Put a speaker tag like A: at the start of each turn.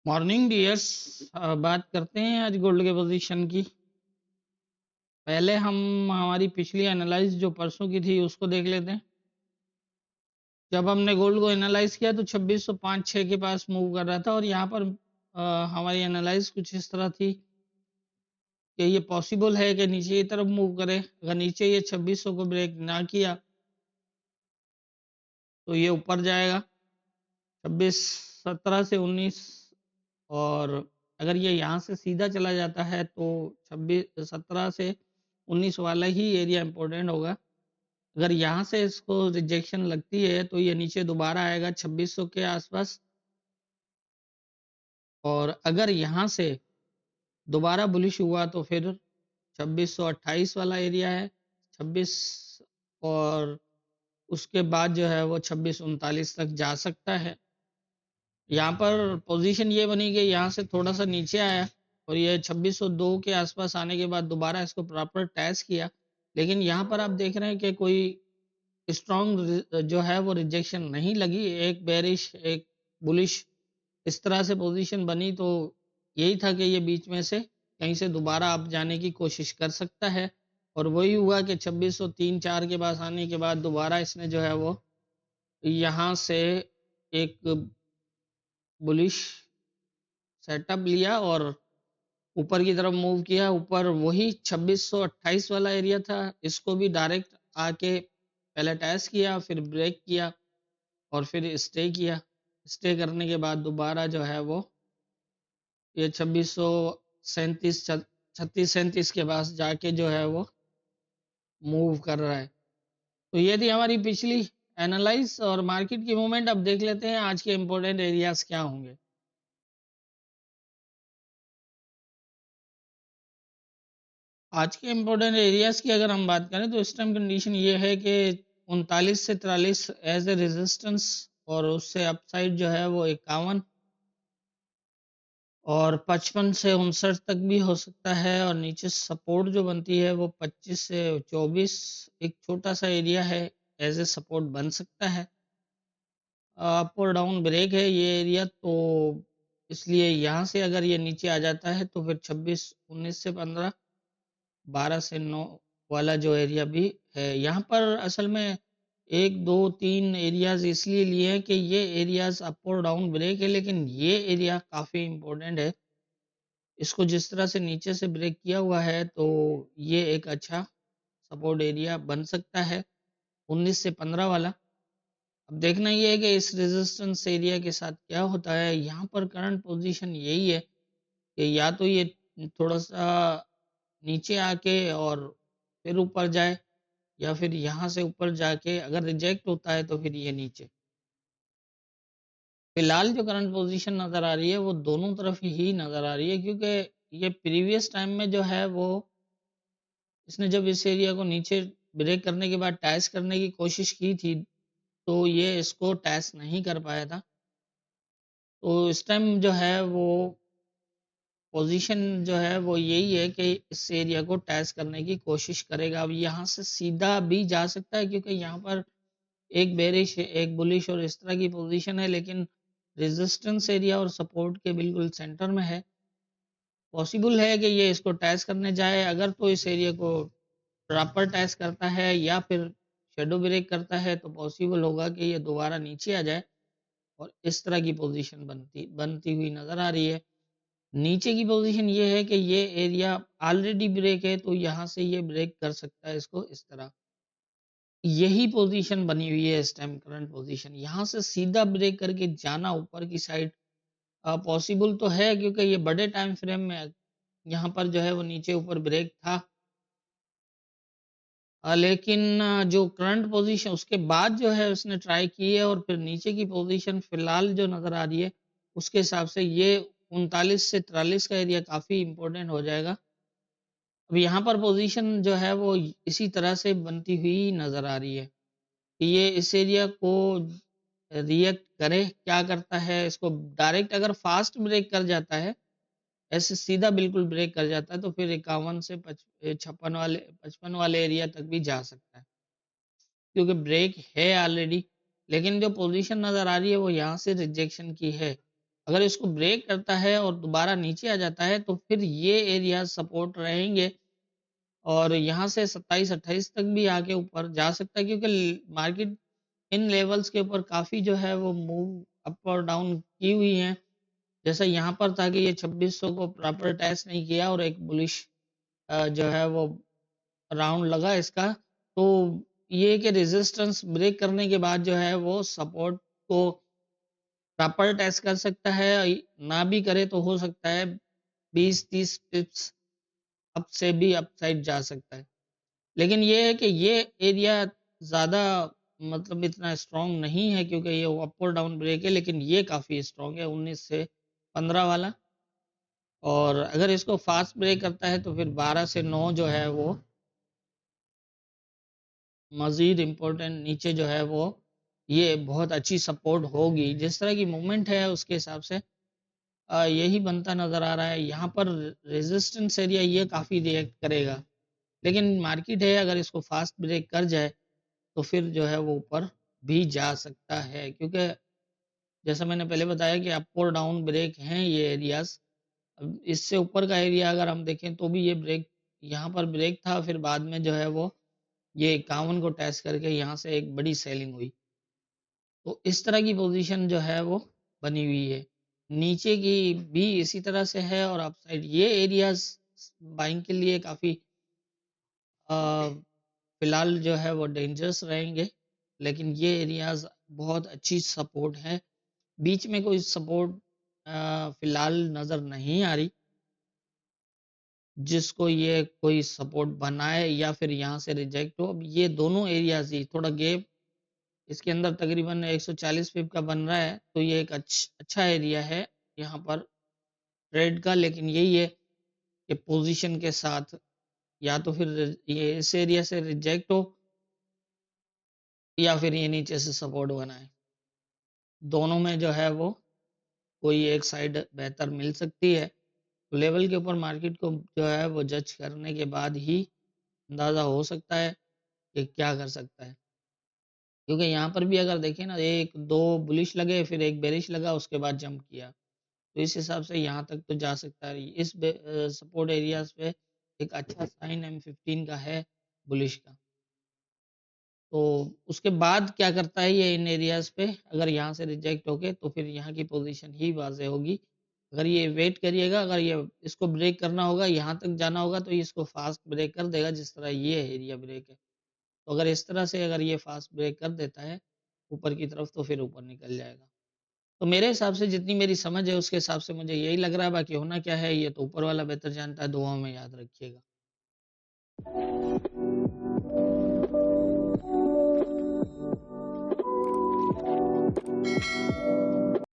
A: Morning dears. बात करते हैं आज गोल्ड के पोजीशन की। पहले हम हमारी पिछली एनालाइज जो परसों की थी उसको देख लेते हैं। जब हमने गोल्ड को एनालाइज किया तो 2605-6 के पास मूव कर रहा था और यहाँ पर हमारी एनालाइज कुछ इस तरह थी कि ये पॉसिबल है कि नीचे की तरफ मूव करे। अगर नीचे ये 2600 को ब्रेक ना किया तो ये ऊपर जाएगा 2617 से 19। और अगर ये यहाँ से सीधा चला जाता है तो 26 17 से 19 वाला ही एरिया इम्पोर्टेंट होगा। अगर यहाँ से इसको रिजेक्शन लगती है तो ये नीचे दोबारा आएगा 2600 के आसपास। और अगर यहाँ से दोबारा बुलिश हुआ तो फिर 2628 वाला एरिया है 26। और उसके बाद जो है वो 2639 तक जा सकता है। यहाँ पर पोजीशन ये बनी कि यहाँ से थोड़ा सा नीचे आया और ये 2602 के आसपास आने के बाद दोबारा इसको प्रॉपर टेस्ट किया। लेकिन यहाँ पर आप देख रहे हैं कि कोई स्ट्रॉन्ग जो है वो रिजेक्शन नहीं लगी। एक बेरिश एक बुलिश इस तरह से पोजीशन बनी तो यही था कि ये बीच में से कहीं से दोबारा आप जाने की कोशिश कर सकता है। और वही हुआ कि 2603-4 के पास आने के बाद दोबारा इसने जो है वो यहाँ से एक बुलिश सेटअप लिया और ऊपर की तरफ मूव किया। ऊपर वही 2628 वाला एरिया था, इसको भी डायरेक्ट आके पहले टेस्ट किया फिर ब्रेक किया और फिर स्टे किया। स्टे करने के बाद दोबारा जो है वो ये 2637 3637 के पास जाके जो है वो मूव कर रहा है। तो ये थी हमारी पिछली एनालाइज और मार्केट की मूवमेंट। अब देख लेते हैं आज के इम्पोर्टेंट एरियाज क्या होंगे। आज के इम्पोर्टेंट एरियाज की अगर हम बात करें तो इस टाइम कंडीशन ये है कि 39 से 43 एज ए रेजिस्टेंस और उससे अपसाइड जो है वो 51 और 55 से 59 तक भी हो सकता है। और नीचे सपोर्ट जो बनती है वो 25 से 24 एक छोटा सा एरिया है, एज ए सपोर्ट बन सकता है। अप और डाउन ब्रेक है ये एरिया, तो इसलिए यहाँ से अगर ये नीचे आ जाता है तो फिर 26 19 से 15 12 से 9 वाला जो एरिया भी है। यहाँ पर असल में 1 2 3 एरियाज इसलिए लिए हैं कि ये एरियाज अप और डाउन ब्रेक है, लेकिन ये एरिया काफ़ी इम्पोर्टेंट है। इसको जिस तरह से नीचे से ब्रेक किया हुआ है तो ये एक अच्छा सपोर्ट एरिया बन सकता है 19 से 15 वाला। अब देखना ये है कि इस रेजिस्टेंस एरिया के साथ क्या होता है। यहाँ पर करंट पोजीशन यही है कि या तो ये थोड़ा सा नीचे आके और फिर ऊपर जाए या फिर यहाँ से ऊपर जाके अगर रिजेक्ट होता है तो फिर ये नीचे। फिलहाल जो करंट पोजीशन नज़र आ रही है वो दोनों तरफ ही नज़र आ रही है, क्योंकि ये प्रीवियस टाइम में जो है वो इसने जब इस एरिया को नीचे ब्रेक करने के बाद टैच करने की कोशिश की थी तो ये इसको टैच नहीं कर पाया था। तो इस टाइम जो है वो पोजीशन जो है वो यही है कि इस एरिया को टैच करने की कोशिश करेगा। अब यहाँ से सीधा भी जा सकता है क्योंकि यहाँ पर एक बेरिश एक बुलिश और इस तरह की पोजीशन है, लेकिन रेजिस्टेंस एरिया और सपोर्ट के बिल्कुल सेंटर में है। पॉसिबल है कि ये इसको टैच करने जाए। अगर तो इस एरिया को प्रॉपर टैच करता है या फिर शेडो ब्रेक करता है तो पॉसिबल होगा कि ये दोबारा नीचे आ जाए और इस तरह की पोजीशन बनती बनती हुई नजर आ रही है। नीचे की पोजीशन ये है कि ये एरिया ऑलरेडी ब्रेक है तो यहाँ से ये ब्रेक कर सकता है इसको इस तरह। यही पोजीशन बनी हुई है इस टाइम करंट पोजीशन। यहाँ से सीधा ब्रेक करके जाना ऊपर की साइड पॉसिबल तो है क्योंकि ये बड़े टाइम फ्रेम में यहाँ पर जो है वो नीचे ऊपर ब्रेक था। लेकिन जो करंट पोजीशन उसके बाद जो है उसने ट्राई की है और फिर नीचे की पोजीशन फिलहाल जो नज़र आ रही है उसके हिसाब से ये 39 से 43 का एरिया काफ़ी इम्पोर्टेंट हो जाएगा। अब यहाँ पर पोजीशन जो है वो इसी तरह से बनती हुई नज़र आ रही है कि ये इस एरिया को रिएक्ट करे, क्या करता है इसको डायरेक्ट अगर फास्ट ब्रेक कर जाता है, ऐसे सीधा बिल्कुल ब्रेक कर जाता है तो फिर 51 से 56 वाले 55 वाले एरिया तक भी जा सकता है क्योंकि ब्रेक है ऑलरेडी। लेकिन जो पोजीशन नज़र आ रही है वो यहाँ से रिजेक्शन की है। अगर इसको ब्रेक करता है और दोबारा नीचे आ जाता है तो फिर ये एरिया सपोर्ट रहेंगे और यहाँ से 27-28 तक भी आके ऊपर जा सकता है क्योंकि मार्केट इन लेवल्स के ऊपर काफ़ी जो है वो मूव अप और डाउन की हुई है। जैसा यहाँ पर था कि ये 2600 को प्रॉपर टेस्ट नहीं किया और एक बुलिश जो है वो राउंड लगा इसका, तो ये कि रेजिस्टेंस ब्रेक करने के बाद जो है वो सपोर्ट को प्रॉपर टेस्ट कर सकता है, ना भी करे तो हो सकता है 20-30 पिप्स अप से भी अपसाइड जा सकता है। लेकिन ये है कि ये एरिया ज़्यादा मतलब इतना स्ट्रॉन्ग नहीं है क्योंकि ये अप और डाउन ब्रेक है, लेकिन ये काफ़ी स्ट्रॉन्ग है 19 से 15 वाला। और अगर इसको फास्ट ब्रेक करता है तो फिर 12 से 9 जो है वो मज़ीद इम्पोर्टेंट नीचे जो है वो ये बहुत अच्छी सपोर्ट होगी। जिस तरह की मूवमेंट है उसके हिसाब से यही बनता नज़र आ रहा है। यहाँ पर रेजिस्टेंस एरिया ये काफ़ी रिएक्ट करेगा। लेकिन मार्केट है अगर इसको फास्ट ब्रेक कर जाए तो फिर जो है वो ऊपर भी जा सकता है क्योंकि जैसा मैंने पहले बताया कि अप और डाउन ब्रेक हैं ये एरियाज़। अब इससे ऊपर का एरिया अगर हम देखें तो भी ये ब्रेक यहाँ पर ब्रेक था, फिर बाद में जो है वो ये 51 को टेस्ट करके यहाँ से एक बड़ी सेलिंग हुई। तो इस तरह की पोजीशन जो है वो बनी हुई है। नीचे की भी इसी तरह से है और अपसाइड ये एरियाज़ बाइंग के लिए काफ़ी अ, फ़िलहाल जो है वो डेंजरस रहेंगे, लेकिन ये एरियाज़ बहुत अच्छी सपोर्ट है। बीच में कोई सपोर्ट फ़िलहाल नज़र नहीं आ रही, जिसको ये कोई सपोर्ट बनाए या फिर यहाँ से रिजेक्ट हो। अब ये दोनों एरियाज़ ही थोड़ा गैप इसके अंदर तकरीबन 140 पिप का बन रहा है, तो ये एक अच्छा एरिया है यहाँ पर ट्रेड का। लेकिन यही है कि पोज़ीशन के साथ या तो फिर ये इस एरिया से रिजेक्ट हो या फिर ये नीचे से सपोर्ट बनाए। दोनों में जो है वो कोई एक साइड बेहतर मिल सकती है। तो लेवल के ऊपर मार्केट को जो है वो जज करने के बाद ही अंदाज़ा हो सकता है कि क्या कर सकता है। क्योंकि यहाँ पर भी अगर देखें ना 1-2 बुलिश लगे फिर एक बेरिश लगा उसके बाद जंप किया। तो इस हिसाब से यहाँ तक तो जा सकता है। इस सपोर्ट एरियाज़ पे एक अच्छा साइन M15 का है बुलिश का। तो उसके बाद क्या करता है ये इन एरियाज़ पे अगर यहाँ से रिजेक्ट होके तो फिर यहाँ की पोज़ीशन ही वाज़ेह होगी। अगर ये वेट करिएगा, अगर ये इसको ब्रेक करना होगा, यहाँ तक जाना होगा तो ये इसको फ़ास्ट ब्रेक कर देगा जिस तरह ये एरिया ब्रेक है। तो अगर इस तरह से अगर ये फ़ास्ट ब्रेक कर देता है ऊपर की तरफ तो फिर ऊपर निकल जाएगा। तो मेरे हिसाब से जितनी मेरी समझ है उसके हिसाब से मुझे यही लग रहा है, बाकी होना क्या है ये तो ऊपर वाला बेहतर जानता है, दुआओं में याद रखिएगा।